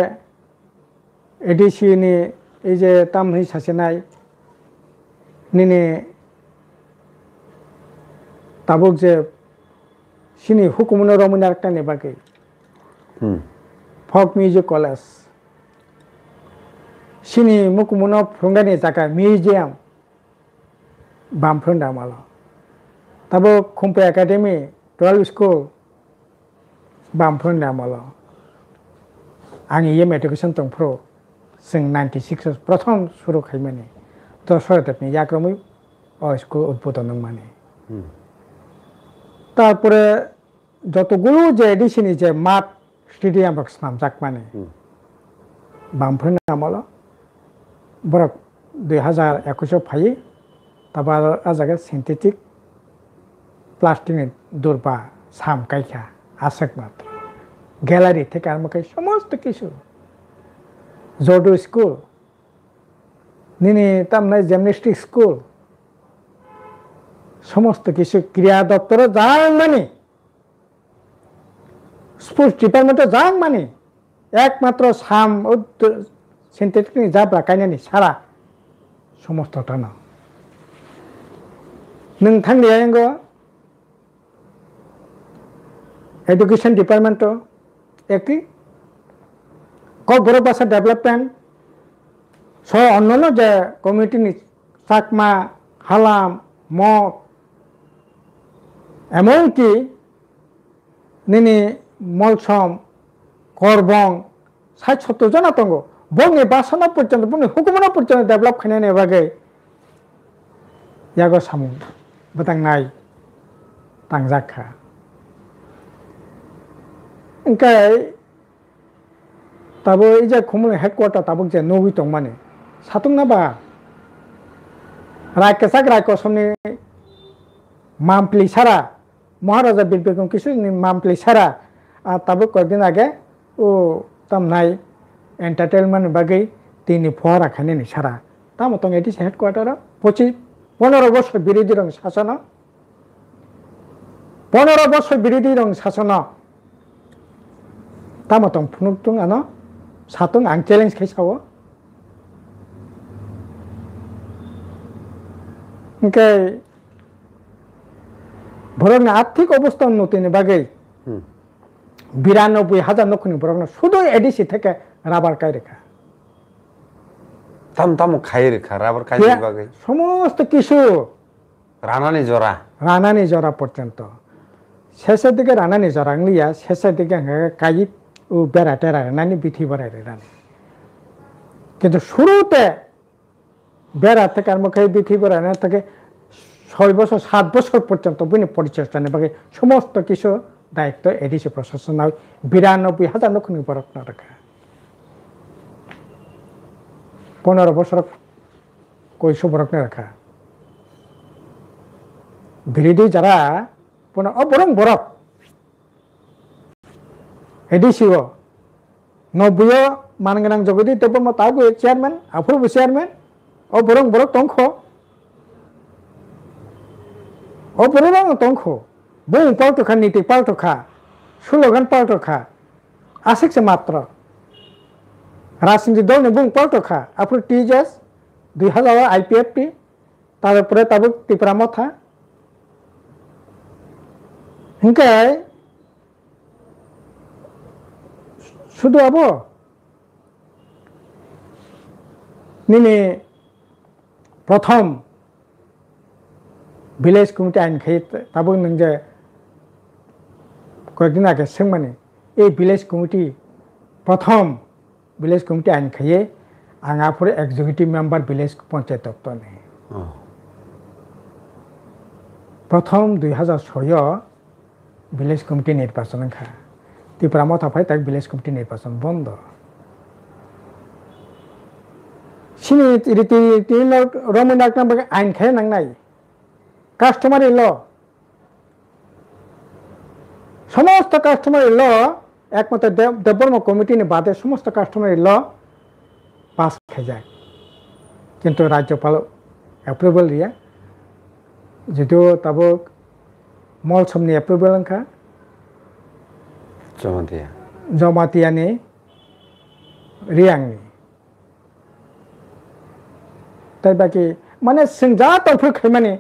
এডিসি নি এই যে তামহি সাসেনাই নিনে তাবুক যে সিনি হুকুমনো রমনা একটা নেবাকে ফক মিউজিক কলেজ সিনি মুকুমনো ফ্রংগানি জায়গা মিউজিয়াম বামফ্রন দামালো তাবো খুম্পে একাডেমি 12 স্কুল বামফ্রন দামালো आं इएम एडुकेशन तंफ्रो जों 96 प्रथम शुरू खालामनाय सरदेबनि याक्रमै स्कुल उद्বোधन माने তারপরে যতগুলো যে এডিসিনি যে মাঠ স্টেডিয়াম নামজাক মানে বামফ্রন আমল বরক 2021 ফাই তারপর আজাগে সিনথেটিক প্লাস্টিকের দুর্বা সাম কাইখা আশেক মাত্র গ্যালারি থেকে আরম্ভ করে সমস্ত কিছু জোডো স্কুল নিনি তামনাই জিমন্যাস্টিক স্কুল সমস্ত কিছু ক্রীড়া দপ্তরে যাং মানে স্পোর্টস ডিপার্টমেন্টে যাং মানে একমাত্র সাম সিনথেটিক যাবলা কাইনানি সারা সমস্তটা না नोंथांनि आंगो एडुकेशन डिपार्टमेंट একটি বড় ভাষা ডেভেলপমেন্ট সহ অন্যান্য যে কমিউনিটি চাকমা হালাম মগ এমনকি নিনি মলসম করবং 60-70 জন আতঙ্গ বংনি বাসনা পর্যন্ত বংনি হুকুমনা পর্যন্ত ডেভেলপ খাইনানি বাগै ইয়াগো সামু বতাंनाय तांजाखा ओंखाय ताबो इजा खुमनि हेडक्वार्टार ताबो जे नबि दं माने सातुं नाबा रायकेसाक रायकसमनि मामप्ली सारा महाराजा बिरबिक्रम किशोरनि मामप्ली सारा ताबो कयदिन आगे ओ तामनाय एंटारटेनमेंट बागै तिनि फुवारा खानेनि सारा तामतং एटी हेडक्वार्टार 15 বছর বিরোধী রং শাসন 15 বছর বিরোধী রং শাসন তামতং ফুনুকতুং আনো সাতং আং চ্যালেঞ্জ খাইসাও ओंखाय भरकनि आर्थिक अवस्था उन्नतिनि बागै 92,000 नखरनि भरकनो शुद्ध एडिसि থেকে রাবার কাই রেখা তাম তাম খাই রেখা রাবার কাই বাগै সমস্ত কিছু রানানি জরা পর্যন্ত শেষের দিকে রানানি জরা লিয়া শেষের দিকে কাই ও বেড়া টেরা রানানি বিথি বাড়াই রানি কিন্তু শুরুতে বেড়া থেকে আরম্ভ করে বিথি বাড়ানো থেকে 6 বছর 7 বছর পর্যন্ত বিনি পরিচর্যা নেবে সমস্ত কিছু দায়িত্ব এডিসি প্রশাসন 92,000 নখনি বরক না রাখা 15 বছর কইশো বরক না রাখা বিরোধী যারা বরং বরক এডিসিও 90 মানগানাং জগদি তবে তাবো চেয়ারম্যান আফুরবো চেয়ারম্যান ও বরং বরক তংখ ও বরং তংখ বুং পাল্টখা নীতি পাল্টখা স্লোগান পাল্টখা আশেকসে মাত্র রাজনীতি দলনি বুং পাল্টখা আফুর টিজেস 2000 আইপিএফটি তারপরে তাবো ত্রিপুরা মথা হিংকাই শুধু আবো নিনি প্রথম ভিলেজ কমিটি আইন খাই তাবো নং যে কয়েকদিন আগে সোंमाने এই ভিলেজ কমিটি প্রথম ভিলেজ কমিটি আইন খাইয়ে আঙাপুর এক্সিকিউটিভ মেম্বার ভিলেজ পঞ্চায়েত দপ্তর নেই প্রথম 2006 ভিলেজ কমিটি নির্বাচন খা ত্রিপুরা মথাফাই তাক ভিলেজ কমিটি নির্বাচন বন্ধ সিনি রীতি রমনা নাম্বার আইন খাই নাংনাই কাস্টমারি ল সমস্ত কাস্টমারি ল একমাত্র দেববর্মা কমিটি বাদে সমস্ত কাস্টমারি ল পাস খাই যায় কিন্তু রাজ্যপাল এপ্রুভেল দিয়া যদিও তাবো মল সমনি এপ্রুভেল খা জমাতিয়ানি রিয়াংনি তাই বাকি মানে সিংজা তফুর খাই মানে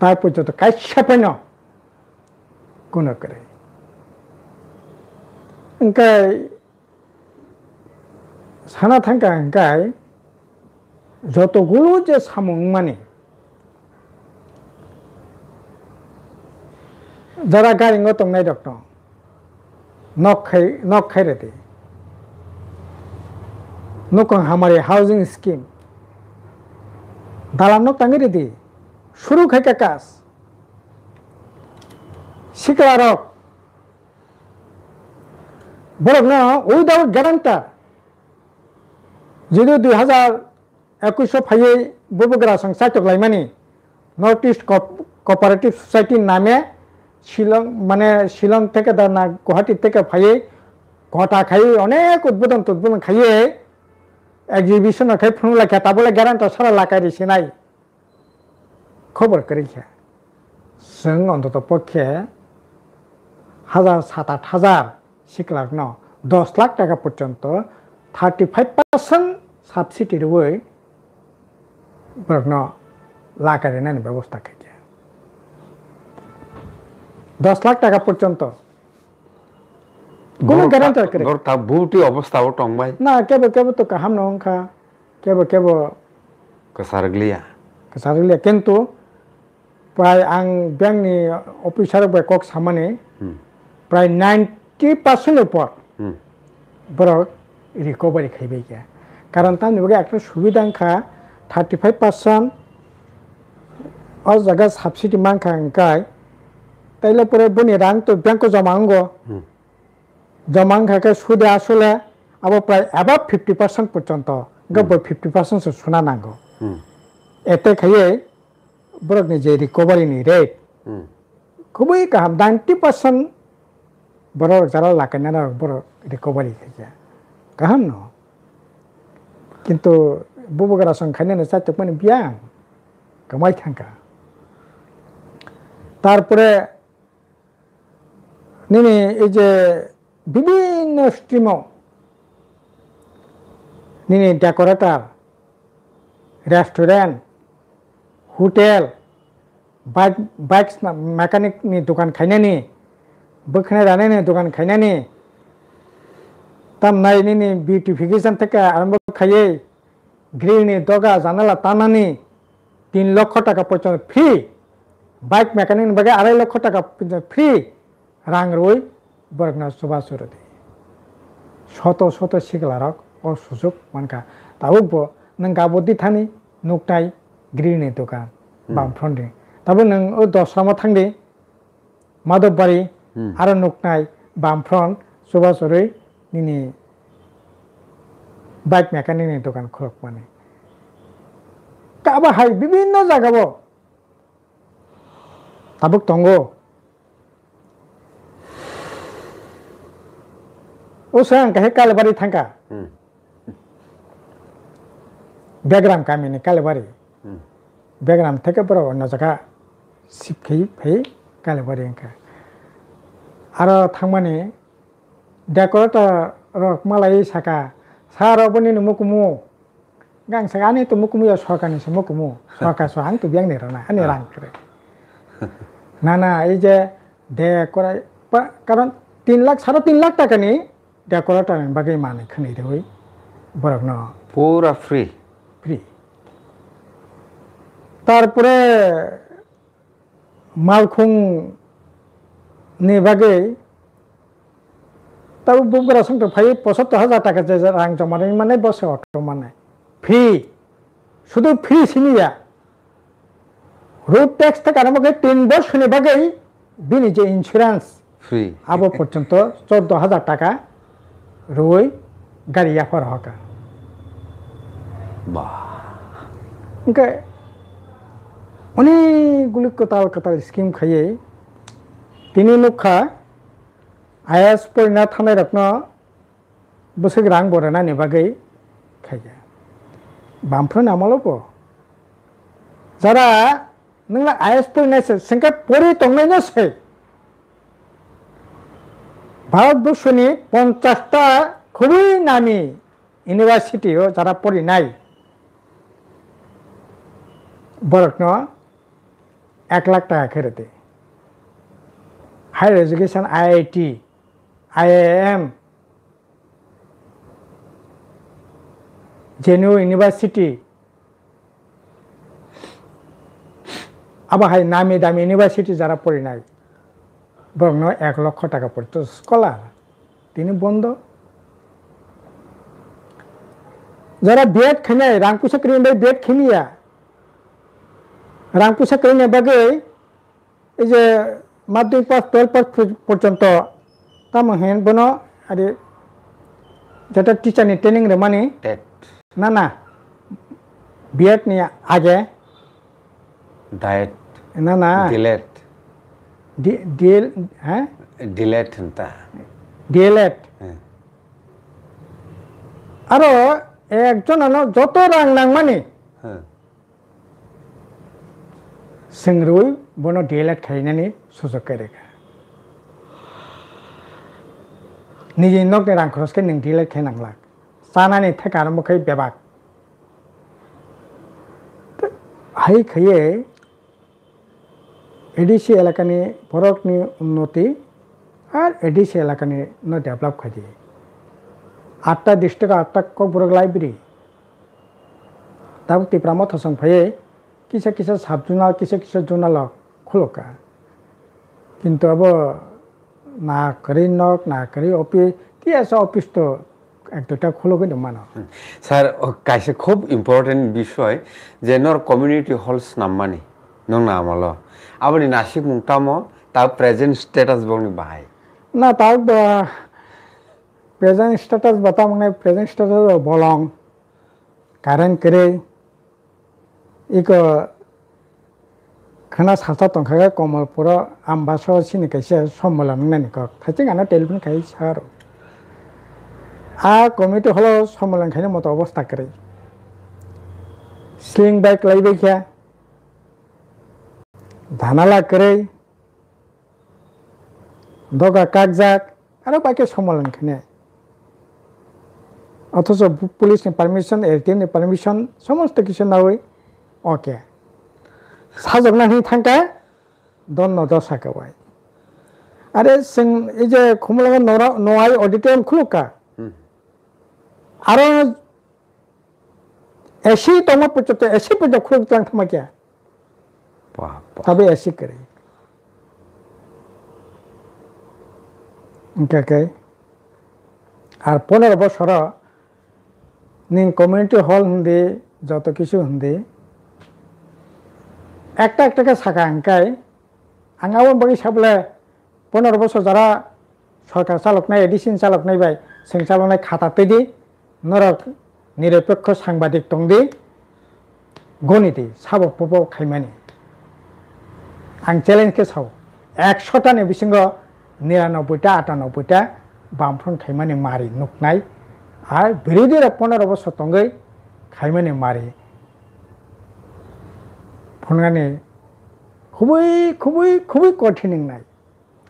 তার পর্যন্ত কাইসা পেন কোন করে ওंखाय সানা থাকা ওंखाय যতগুলো যে সামুং মানে যারা গাড়িঙ্গ তংনাই ডক্টর নক খাই রেতে নকং হামারে হাউজিং স্কিम দালান নক তাঙ্গি রেতে শুরু খাইকা কাজ শিকলারক বরক না উইদাউট গ্যারান্টার যদিও 2021 ফাইয়ে ববগ্রা সংস্থা লাইমানি নর্থ ইস্ট কোঅপারেটিভ সোসাইটির নামে শিলং মানে শিলং থেকে না গুয়াহাটি থেকে ফাইয়ে ঘটা খাই অনেক উদ্বোধন খাইয়ে এক্সিবিশন খাই ফোন লাখা তা বলে গ্যারান্টার সারা লাখাই রেছে নাই খবর করেছে जों অন্তত পক্ষে 7-8,000 শিকলাক ন 10 লাখ টাকা পর্যন্ত 35% সাবসিডি রই বরগ্ন লাকারে নানি ব্যবস্থা খাইছে 10 লাখ টাকা পর্যন্ত কোন গ্যারান্টার করে তা বুটি অবস্থা ও টংবাই না কেবল তো কাহাম নংখা কেবল কাসারগলিয়া কিন্তু প্রায় आं ব্যাংকনি অফিসার বেকক সামানে প্রায় 90% উপর বরক রিকভারি খাইবাই গিয়া কারণ তার নিবগে একটা সুবিধা খা 35% অ জায়গা সাবসিডি মাংখা ওंखाय তাইলে পরে বনি রাং তো ব্যাংক জমাংখাকে সুদে আসলে আবার প্রায় অ্যাবাভ 50% পর্যন্ত গব 50% সোনা নাঙ্গো এতে খাইয়ে বরকনি যে রিকভারিনি রেট খুবই কাহাম 90% বরক যারা লাগাইনা বরক রিকভারি খাইছে কাহাম ন কিন্তু ববগরা সংখ্যানে চাইতে মানে বিয়াং কামাই থাকা তারপরে নিনি এই যে বিভিন্ন স্ট্রিমও নিনি ডেকোরেটর রেস্টুরেন্ট হোটেल বাইক মেকানিक नि दुकान खायनानि बोखना जानायनि दुकान खायनानि तामनायनि बिउटिफिकेशन থেকে आरम्भ खायै ग्रिलनि दगा जानाला तानानि 3 লক্ষ টাকা পর্যন্ত ফ্রি বাইক মেকানিক বাগে 2.5 লক্ষ টাকা ফ্রি রাং রই বরগনা সুবাসুরতে শত শিকলারক ও সুযোগ মানকা তাবো नों गाबोदि थानि नुकटाय ग्रिलनि दुकान बामफ्रन्टनि ताबो नों ओ दस्रामा थांदि माधबबारि आरो नुकनाय बामफ्रन्ट सुबासुरै निनि বাইক মেকানিকनि दुकान खुलक माने काबा हाय विभिन्न जागाबो ताबुक तंगो ओ सां काहे कालबारि थांका बेग्राम कामिनि कालबारि बेग्राम থেকে বড় অন্য জায়গা শিবখেই ফেই কালেবারি ওंखा आरो थांमाने डेकोरेटर रक मालाय साका सारावबोनि मुकुमु गां सागानि तो मुकुमु या सरकारनि से मुकुमु सरकार सो आं तो बियांनि रना आनि रां करे ना এই যে डेकोरेट कारण 3 लाख 3.5 लाख টাকাनि decorator bagai mane khani de hoi borok no পুরা ফ্রি ফ্রি তারপরে মালখুং নি বাগে তার বুকরা সংখ্যা ভাই ৭৫,০০০ টাকা যে রাং জমানাই মানে বসে অটো মানে ফ্রি শুধু ফ্রি সিনিয়া রোড ট্যাক্স থেকে আরম্ভ করে ৩ বছর বাগেই বিনি যে ইন্স্যুরেন্স ফ্রি আবো পর্যন্ত ১৪,০০০ টাকা রই গাড়ি আফার হকা বাহ ওকে অনেকগুলি কোতাল স্কিম খাইয়ে তিনি মুখা আইএস পরিণত থানায় রত্ন বসে রাং বরে না নিবাগৈ খাইয়া বামফ্রন আমলব যারা नोंना आईएएस फरायनायसो जोंखौ परि दंनायनोसै भारतबर्षनि 50टा খুবই নামি ইউনিভার্সিটিও যারা পড়িনাই বরকন 1 লাখ টাকা করে দেয় higher education IIT IIM JNU university আবার হাই নামি দামি ইউনিভার্সিটি যারা পড়ি নাই বরং 1 লক্ষ টাকা পড়তো স্কলার তিনি বন্ধ যারা বিএড খেনে রাংপুসা করিয়ে বিএড খেলিয়া রাংপুসা করিয়ে বাগে এই যে মাধ্যমিক পাস 12 পাস পর্যন্ত তাম হেন বনো আরে যেটা টিচারনি ট্রেনিং রে মানে না না বিএড নিয়ে আগে ডায়েট না না ডিলেট ডিএল হ্যাঁ ডিলেট হন্তা ডিএলএড আরো একজন যত রাং নাং মানে সেংরুই বনো ডিএলএড খাইনানি সুযোগ কেরেখা নিজে নকने रां खरसके नों डिएलएड खायनांला जानानै थाखा आरम्भ खाय बेबाक हाय खाये एडिसि एलाकानि बरकनि उन्नति और एडिसि एलाकानि न डेभलप खायदि 8टा डिस्ट्रिक्ट 8टा ककबरक लाइब्रेरी ताबो तिप्रामो थसं फाये किसा किसा साब जुनाल किसा जुनाल खुलका किन्तु अब ना करी नक ना करी ऑफिस कि ऐसा ऑफिस तो एक दुटा खुलोगे न मानो স্যার কাইসে খুব ইম্পর্টেন্ট বিষয় যে নর কমিউনিটি হলস নাম্মানি নং না আমলো আবনি নাসিক মুংতামো তা প্রেজেন্ট স্ট্যাটাস বংনি বাহাই না তাও প্রেজেন্ট স্ট্যাটাস বতা মানে প্রেজেন্ট স্ট্যাটাস বলং কারেন্ট করে ইক খানা সাথা তংখাগে কমলপুর আমবাস সিনি কাইছে সম্মেলন নানিক খাইছে গানা টেলিফোন খাই সার आ कमिटी हलो सम्मेलन खाने मत अवस्था करे स्लिंग बैग लाइबे क्या धानाला करे दगा कागजाक आरो बाकी सम्मेलन खाने अथच पुलिस ने परमिशन एलटीएम ने परमिशन समस्त किछु ना होय ओके साजगना नि थांका दन दशा कबाय आरे जों ए जे खमलगा नवाय ऑडिटोरियम खुलका आरो ऐसी तो मत पूछते ऐसी पे खुद तंग थमा क्या तबे ऐसी करे क्या कहे और 15 বছর নিন কমিউনিটি হল হন্দে যত কিছু হন্দে একটা একটা সাকা আঙ্কাই আঙ্গাও বাকি সাবলে 15 বছর যারা সরকার চালক নাই এডিসিন চালক নাই ভাই সেং চালনাय খাতাতে দি नरक निरपेक्ष सांबादिक दंदि गणिति साबो पबो खायमानि आं चैलेंज के साव 100टा नि बिसिंग 99टा 98टा बामफ्रन खायमानि मारि नुकनाय आर बिरोधि 15 বছর तंगै खायमानि मारि फुनगानि खुबै खुबै खुबै कठिन नाय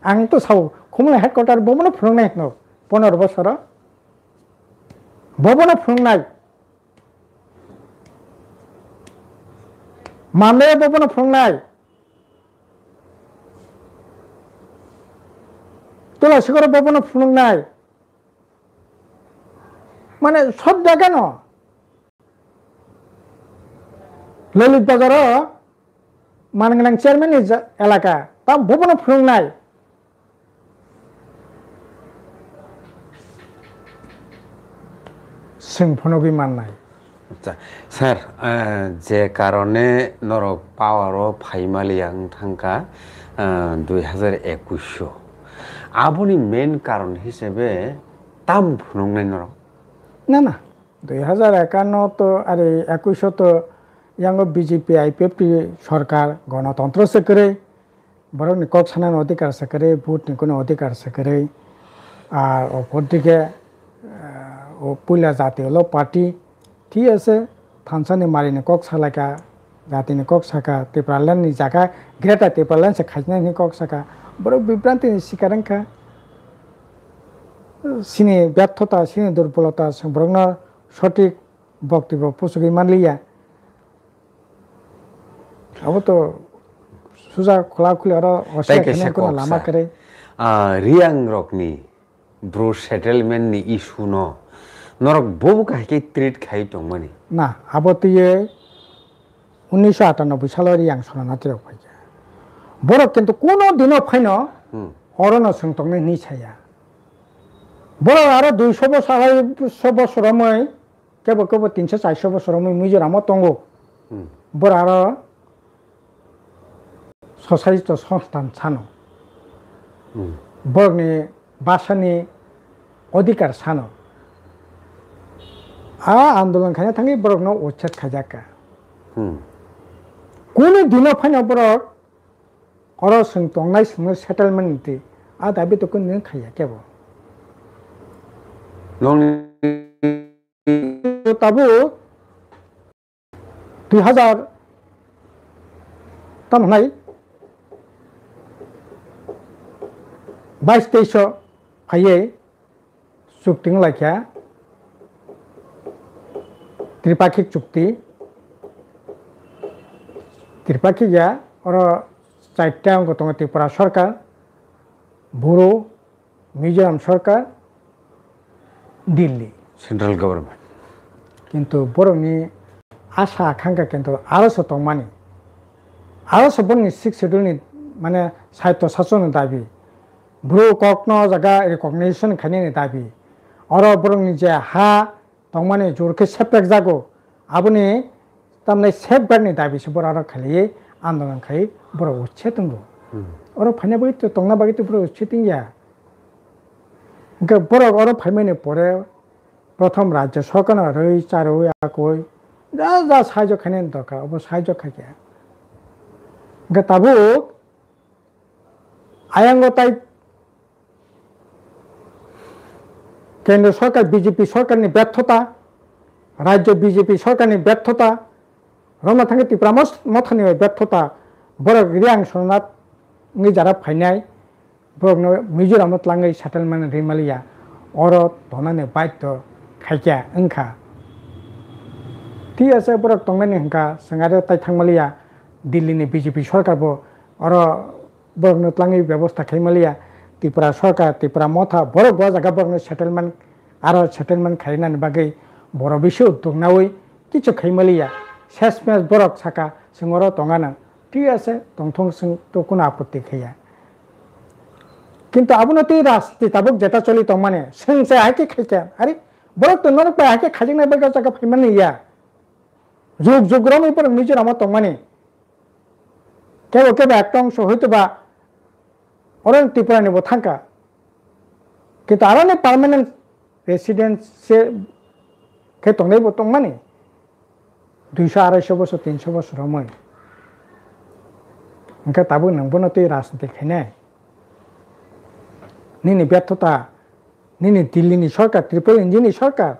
आं तो साव खमला हेडक्वार्टार बमनो फुननाय न 15 বছর भवन फुंगनाय मामले भवन फुंगनाय तुलसीगर भवन फुंगनाय মানে সব জায়গা ন ললিত বাজার মানগাং চেয়ারম্যান এলাকা তা ভুবন ফুরুংনাই সিংফনগি মাননাই আচ্ছা স্যার যে কারণে নরক পাওয়ারও ফাইমালিয়াং থাকা 2021 আবনি মেন কারণ হিসেবে তাম ফুনুংনাই নরক না না 2051 তো আরে 21 তো ইয়াঙ্গ বিজেপি আইপিএফটি সরকার গণতন্ত্র সে করে বরং কক সানান অধিকার সে করে ভোট নি কোনো অধিকার সে করে আর অপর দিকে ও পুইলা জাতীয় হলো পার্টি ঠিক আছে থানসানি মারিনি কক সালাকা জাতিনি কক সাকা ত্রিপুরাল্যান্ডনি জায়গা গ্রেটা ত্রিপুরাল্যান্ড সে খাইনানি কক সাকা বড় বিভ্রান্তিনি শিকারাঙ্কা সিনি ব্যর্থতা সিনি দুর্বলতা বরং সঠিক বক্তব্য পুষুকি মানলিয়া अब तो सुजा खुला खुले और ताइके को लामा करे रियांग रकनी ब्रो सेटलमेंट नि इशू न नरक बोबु काहे ट्रीट खाइ दंमोन ना अब तो ये 1998 साल रियांग सना तिरक फाइया बरक किन्तु कोनो दिनो फाइनो अरन संतंगने नि छाया बरक आरो 200 बছर मै केबो केबो 300 400 बছर मै मिजोराम तंगो बर आरो ससाइज संस्थान सानो बरगनि भाषानि अधिकार सानो आ आंदोलन खाने थांगी बरगनो उच्छेद खाजाका कोनो दिनो फाइनो बरग अर सों तंनाय सोंनो सेटलमेंट ति आ दाबि तो कोन खाया केबो नं ताबु 2000 तमनाय 22-23 फाइये चुक्ति लाखिया त्रिपाक्षिक चुक्ति त्रिपाक्षिका और 4टा अंग दं त्रिपुरा सरकार बड़ो मिजोराम सरकार दिल्ली सेंट्रल गवर्नमेंट किन्तु बर'नि आशा आकांक्षा किन्तु आर'ज दंमानि आर'ज बर'नि 6 शेड्यूलनि माने साहित्य शासन दाबि ब्रु ककनो जगह रिकग्निशन खाने दाबी और बरंनि जे हा तंमाने जोरके सेपरेट जागो आबनि तमने सेफ गार्डनि दाबी से बर आरो खाली आंदोलन खाई बर उच्छे तंगो और फाइना बगि तो तंगना बगि तो बर उच्छे तिंगिया बर और फाइमाने परे प्रथम राज्य सरकार रई चारो या कोई जा जा साहाय्य खाने दरकार अब साहाय्य खाया ताबुक आयांग टाइप केंद्र सरकार बीजेपी सरकार व्यर्थता राज्य बीजेपी सरकार व्यर्थता रमना थांगे त्रिपुरा मथानि व्यर्थता बरक रियांग सनात जरा फाइनाय बरक मिजोराम लांगै सेटलमेंट रिमालिया और धनाने बाध्य खाइया अंखा ठीक है बरक तंगनानि हंका संगारे ताइ थांमालिया दिल्ली नि बीजेपी सरकार बो और बरक लांगै व्यवस्था खाइमालिया त्रिपुरा सरकार त्रिपुरा मथा बरक गवा जगह बरक सेटलमेंट आरो सेटलमेंट खाइनानि बागै बर बिसु दंनावै किछु खाइमालिया शेष मेस बरक साका सिंगर तंगाना ठीक है तंथं सिं तो कोनो आपत्ति खाया किन्तु आबुनति राजनीति ताबुक जेटा चली तंमाने सिंसे आके खाइया अरे बरक तो नरक पे आके खाजिंगनाय बागै जगह फाइमानि या जुग जुग रमै पर मिजोराम तंमाने केबो केबो एकटा अंश हयतोबा अरन त्रिपुरानि बो थांका किन्तु आरने पार्मानेंट रेसिडेंस से के तंगनाय बो तंमाने 200-250 बছর 300 बছर मै ओंखा ताबो नंबोनति राजनीति खाइनाय निनि व्यर्थता निनि दिल्लीनि सरकार त्रिपुरानि सरकार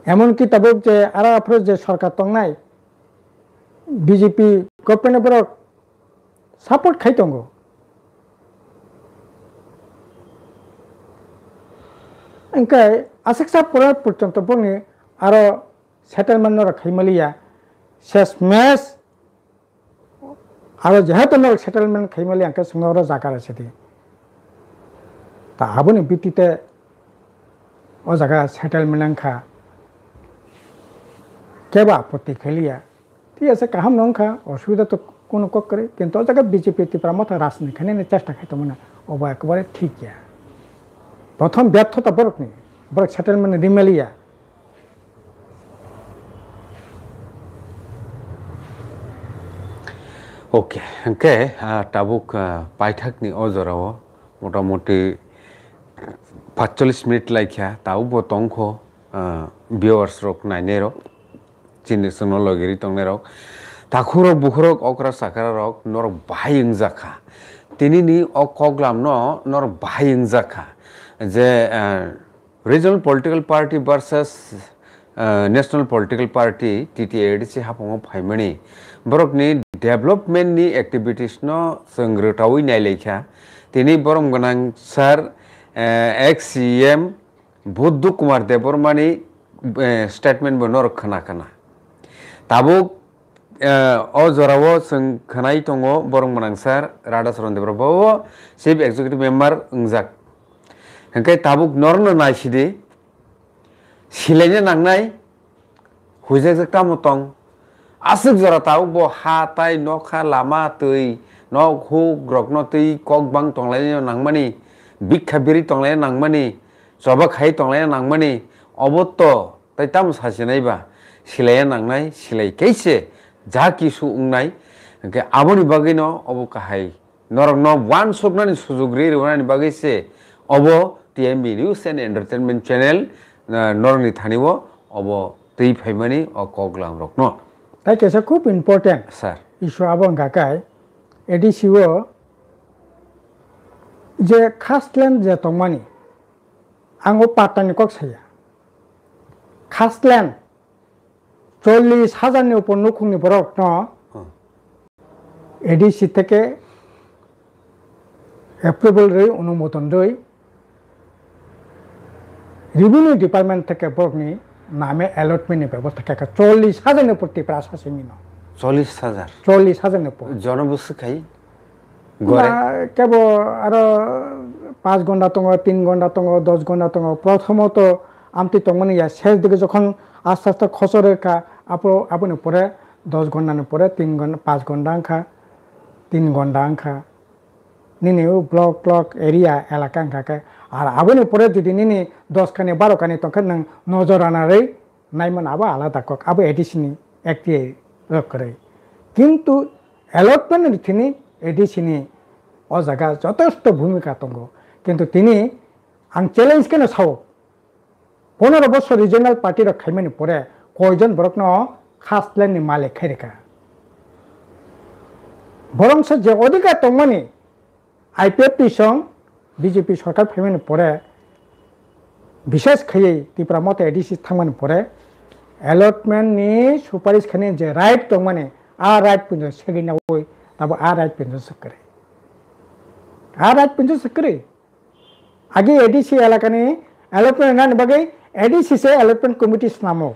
एमनकि ताबो जे आरो आपरो जे सरकार तंगनाय बीजेपी गभर्नमेंट बरक सापोर्ट खाइतंगो ओंखाय आसेक्सा परा पर्यन्त बंनि आरो सेटलमेंट नर खाइमालिया शेष मेस आरो जेहेतु नर सेटलमेंट खाइमालिया अंका संगर जागार सेति ता आबुनि बितिते ও জায়গা সেটেলমেন্ট আংখা কেবা আপত্তি খেলিয়া ঠিক আছে কাহাম নংখা অসুবিধা তো কোনো কক করে কিন্তু ও জায়গা বিজেপি মতো রাজনীতি খানে চেষ্টা খাইতো মানে ওবা একেবারে ঠিক গিয়া প্রথম ব্যর্থতা বরক নি বরক সেটেলমেন্ট রিমেলিয়া ওকে ওকে টাবুক পাইথাকনি অজরাও মোটামুটি 45 মিনিট লাইখা তাও বতংখ ভিউয়ার্স রক নাইনে রক চিনিসনো লগেরি তংনে রক তাখুরক বুখুরক অকরা সাকারা রক নর বাহাইং জাখা তিনিনি অকগলাম নর বাহাইং জাখা যে regional political party versus national political party TTADC हाफाङाव फाइमानि बरकनि डेभलपमेन्टनि एक्टिभिटिस नो संग्रोटावै नायलेखा तिनि बरम गोनां सार एक्स सीएम बुद्धु कुमार देबबर्मानि स्टेटमेन्ट बो नर खोना ताबुक अ जरावो जों खोनाय दङ बरम गोनां सार राधाचरण देबबर्माबो चिफ एक्जिकिउटिभ मेम्बार ओंजाक ओंखाय ताबुक नरनो नायसिदि सिलायनो नांनाय हुइजाजों तामतं आसुक जरा ताव बो हा ताय नखा लामा तै न हु ग्रगन तै कक बां तंलायनो नांमानि बिखा बिरि तंलायनो नांमानि जबा खाय तंलायनो नांमानि अबत्त ताय ताम सासिनायबा सिलायनो नांनाय सिलाय कैसे जा किसु उंनाय ओंखाय आबोनि बागैनो अबो काहाय नरक न वान सबनानि सुजुग्रि रवनानि बागैसे अबो टिएमबि निउज एन्ड एन्टारटेनमेन्ट चेनेल नरनि थानिवो अबो तै फाइमानि अ कगलाम रकनो তাই কেসে খুব ইম্পর্টেন্ট স্যার ইস্যু আবং গাকাই এডিসিও যে খাসল্যান্ড যে তংমানি আঙ্গো পাটানি কক সাইয়া খাসল্যান্ড 40,000 উপর নুখুংনি বরক ন এডিসি থেকে অ্যাপ্রুভাল রই অনুমোদন রই রেভিনিউ ডিপার্টমেন্ট থেকে বরকনি নামে অ্যালটমেন্টের ব্যবস্থা থাকে 40,000 উপর টিপ্রা সাসিমি ন 40,000 উপর জনবসু খাই কেবল আরো 5 ঘন্টা তঙ্গ 3 ঘন্টা তঙ্গ 10 ঘন্টা তঙ্গ প্রথমত আমতি তঙ্গনি শেষ দিকে যখন আস্তে আস্তে খসরের কা আপনি পরে 10 ঘন্টা পরে 3 ঘন্টা 5 ঘন্টা আংখা 3 ঘন্টা আংখা নিনি ব্লক এরিয়া এলাকা আংখাকে আর আবনি পরে যদি নিনি 10 খানি 12 খানি তখন নং নজর আনারে নাইমান আবা আলাদা কক আবো এডিসিনি একটি করে কিন্তু অ্যালটমেন্ট তিনি এডিসিনি ও জায়গা যথেষ্ট ভূমিকা তঙ্গ কিন্তু তিনি আং চ্যালেঞ্জ কেন চাও 15 বছর রিজনাল পার্টির খাইমানি পরে কয়জন বরকন খাসল্যান্ডনি মালিক খাইরেখা বরংস যে অধিকার তংমানি আইপিএফটি সং বিজেপি সরকার ফাইমানি পরে বিশেষ খাইয়ে ত্রিপুরা মতো এডিসি থাকমানি পরে অ্যালটমেন্টনি সুপারিশ খানি যে রাইট তংমানি আর রাইট পিঞ্জ সেগিনা ওই তারপর আর রাইট পিঞ্জ সকরে আর রাইট পিঞ্জ সকরে আগে এডিসি এলাকানি অ্যালটমেন্ট নানি বাগে এডিসি সে অ্যালটমেন্ট কমিটি নামো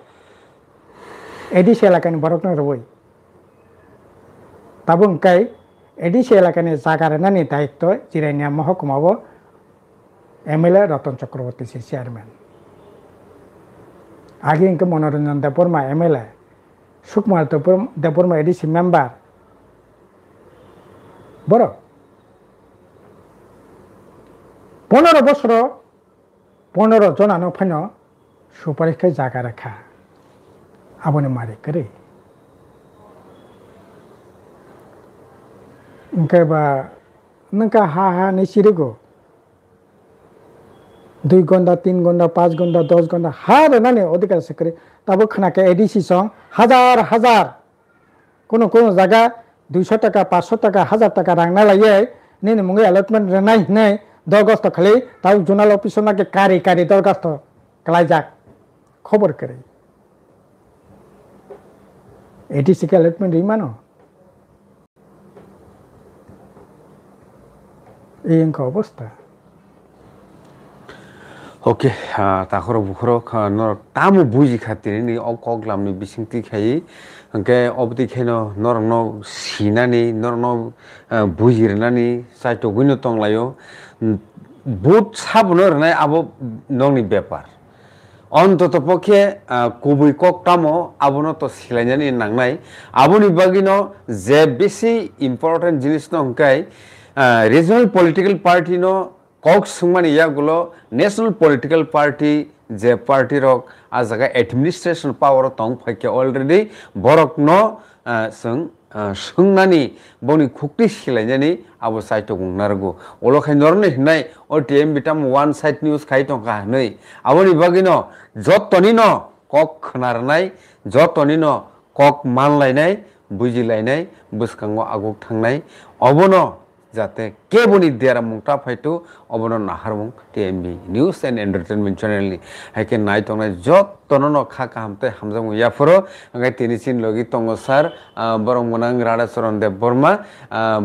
এডিসি এলাকানি বরকন রবই তাবো ওंखाय এডিসি এলাকানি জাগার নানি দায়িত্ব জিরাইনিয়া মহকুমাবো এমএলএ রতন চক্রবর্তী চেয়ারম্যান আগে ইনকে Manoranjan Debbarma MLA Sukumar Debbarma ADC member বড় 15 বছর 15 জনানো ফাইন সুপারিশকে জায়গা রাখা আবনে মারি করে ইনকে বা নকা হা নিচিরিগো 2 ঘন্টা 3 ঘন্টা 5 ঘন্টা 10 ঘন্টা হার নানি অধিকার করে তাবো খানাকে এডিসি সং হাজার কোন জায়গা 200 টাকা 500 টাকা 1000 টাকা রাং না লাইয়ে নিনি মুঙ্গে অ্যালটমেন্ট নাই দরখাস্ত খালি তাও জোনাল অফিসার নাকি কারি দরখাস্ত কালাই যাক খবর করে এডিসি কে অ্যালটমেন্ট ইমানো এই অবস্থা ओके ताखर बुखर नर तामु बुजि खातिर नि अकगलामनि बिसिंति खायि ओंके अबति खेनो नरनो सिनानि नरनो बुजिरनानि साइटगुनो तंलायो बुट साबनो रनाय आबो नंनि बेपार অন্তত পক্ষে কুবুই ককটামো আবনো তো সিলাইনানি নাংনাই আবনি বাগিনো যে বেশি ইম্পর্টেন্ট জিনিস নংকাই রিজনাল পলিটিক্যাল পার্টি নো কক সুংমানি ইয়াগুলো ন্যাশনাল পলিটিক্যাল পার্টি যে পার্টি রক আ জায়গা অ্যাডমিনিস্ট্রেশন পাওয়ার তং ফাইকে অলরেডি বরক ন सोंनानै बनि खुक्ति सिलायनानै आबो साइट गुंनारगो ओलखाय नरने हिनाय ओ टीएम बिटाम वन साइड न्यूज खाय टंका नै आबोनि बागिनो जतनि न कक खनारनाय जतनि न कक मानलायनाय बुजिलायनाय बुसकांगो आगुक थांनाय अबनो जाते केबोनि देरा मुंता फाइटो अबनो नाहारमुं TMB news and entertainment channel नि हायके नाय तंनाय जतनो न खा कामते हामजामु याफोरो अंगाय तिनिसिन लगी तंगो सार बरं मोनां राडा चरण देव बर्मा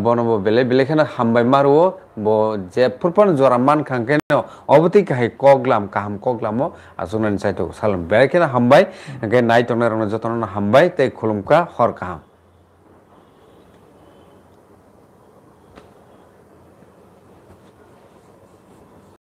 बनबो बेले बेलेखना हामबाय मारो बो जे फुरपन जरा मान खांकेनो अबति काहे कगलाम काहाम कगलामो आसुनान साइटो सालम बेलेखना हामबाय अंगाय नाय तंनाय रंना जतनो न हामबाय ते खुलुमका हर काहाम